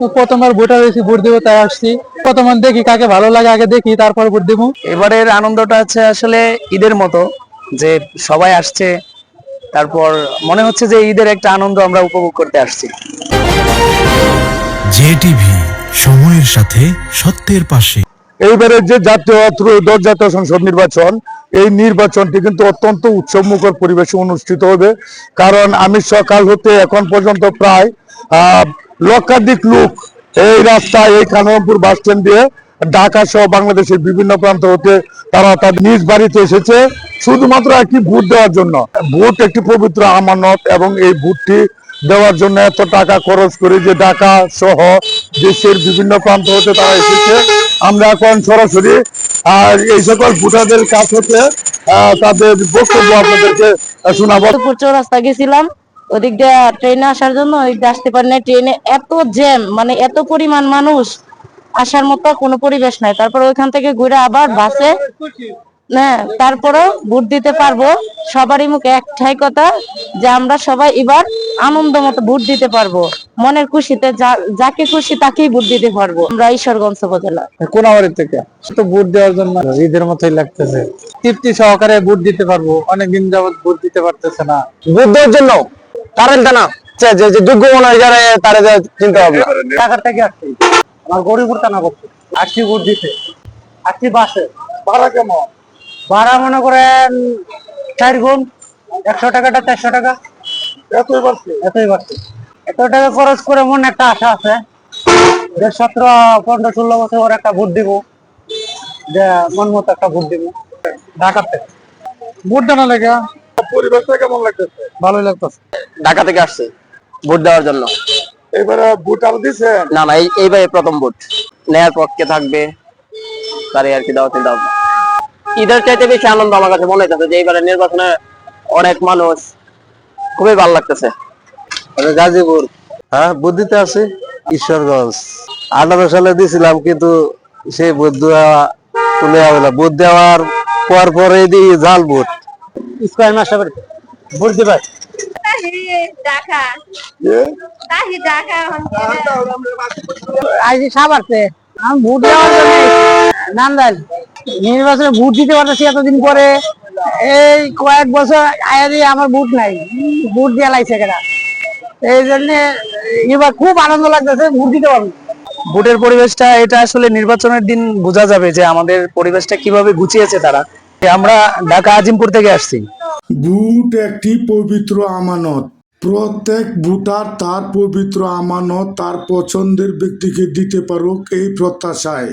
তো প্রথমবার ভোটার হয়েছি, ভোট দেবো তাই আসছি। প্রথমবার দেখি কাকে ভালো লাগে, আগে দেখি তারপর ভোট দেবো। এবারের আনন্দটা হচ্ছে আসলে ঈদের মতো, যে সবাই আসছে, তারপর মনে হচ্ছে যে ঈদের একটা আনন্দ আমরা উপভোগ করতে আসছি। জেটিভি, সময়ের সাথে সত্যের পাশে। এইবারে যে জাতীয় ত্রয়োদশ জাতীয় সংসদ নির্বাচন, এই নির্বাচনটি কিন্তু অত্যন্ত উৎসবমুখর পরিবেশে অনুষ্ঠিত হবে। কারণ আমি সকাল হতে এখন পর্যন্ত প্রায় লক্ষাধিক লোক এই রাস্তায়, এই খানপুর বাস স্ট্যান্ড দিয়ে ঢাকা সহ বাংলাদেশের বিভিন্ন প্রান্ত হতে তারা তাদের নিজ বাড়িতে এসেছে শুধুমাত্র একটি ভোট দেওয়ার জন্য। ভোট একটি পবিত্র আমানত এবং এই ভোটটি দেওয়ার জন্য এত টাকা খরচ করে যে ঢাকা সহ দেশের বিভিন্ন প্রান্ত হতে তারা এসেছে। আমরা এখন সরাসরি এই সকল ভোটারদের কাছ হতে তাদের বক্তব্য আপনাদেরকে শোনাবো। চৌরাস্তা গেছিলাম, ওদিক দিয়ে ট্রেনে আসার জন্য, ওদিক দিয়ে আসতে পারি না। ট্রেনে এত জ্যাম, মানে এত পরিমাণ মানুষ, আসার মতো কোনো পরিবেশ নাই। তারপর ওইখান থেকে ঘুরে আবার বাসে, হ্যাঁ, তারপরেও ভোট দিতে পারবো। সবারই মুখে একটাই কথা যে আমরা সবাই এবার আনন্দ মতো ভোট দিতে পারবো, মনের খুশিতে যাকে খুশি তাকেই ভোট দিতে পারবো। আমরা ঈশ্বরগঞ্জ উপজেলা কোনাবাড়ি থেকে তো ভোট দেওয়ার জন্য ঈদের মতোই লাগতেছে, তৃপ্তি সহকারে ভোট দিতে পারবো। অনেকদিন যাবত ভোট দিতে পারতেছে না। ভোট দেওয়ার জন্য কারেন্টটা না, যে যোগ্য মনে হয় যারা, তারা চিন্তা ভাবনা। ঢাকার থেকে আসছি, আমার গরিবপুর টানা করছে, আসছি ভোট দিতে। আসছি বাসে। ভাড়া কেমন? ভাড়া মনে করেন 4 গুণ, 100 টাকাটা 400 টাকা। এতই বাড়ছে? এতই বাড়ছে। এত টাকা খরচ করে মনে একটা আশা আছে যে 17, 15, 16 বছর পর একটা ভোট দিব, যে মন মতো একটা ভোট দিব। ঢাকার থেকে ভোট দেওয়া লেগে পরিবেশটা কেমন লাগতেছে? ভালোই লাগতেছে। ঢাকা থেকে আসছে ভোট দেওয়ার জন্য। এবারে ভোট আর দিচ্ছেন? না না, এইবারে প্রথম ভোট নেয়ার পক্ষে থাকবে, তারই আর কি দেওয়া চিন্তা ভাবনা। ঈদের চাইতে বেশি আনন্দ আমার কাছে মনে হচ্ছে যে এইবারে নির্বাচনে অনেক মানুষ, খুবই ভালো লাগতেছে। গাজীপুর, হ্যাঁ, ভোট দিতে আসি। ঈশ্বরগঞ্জ 18 সালে দিয়েছিলাম, কিন্তু সেই ভোট দেওয়া তুলে হবে না। ভোট দেওয়ার পরে দিই জাল ভোট। স্কয়ার মাস্টার ভোট দিবে। আজ সাবারতে আমি ভোট দেওয়ার জন্য নান্দাল নির্বাচনে ভোট দিতে পারতেছি এতদিন পরে। এই কয়েক বছর আয়া দিয়ে আমার ভোট নাই, ভোট দেওয়া লাগছে কেনা। এই জন্য এবার খুব আনন্দ লাগতেছে, ভোট দিতে পারবো। ভোটের পরিবেশটা, এটা আসলে নির্বাচনের দিন বোঝা যাবে যে আমাদের পরিবেশটা কিভাবে গুছিয়েছে তারা। আমরা ঢাকা আজিমপুর থেকে আসছি। ভোট একটি পবিত্র আমানত। প্রত্যেক ভোটার তার পবিত্র আমানত তার পছন্দের ব্যক্তিকে দিতে পারুক, এই প্রত্যাশায়।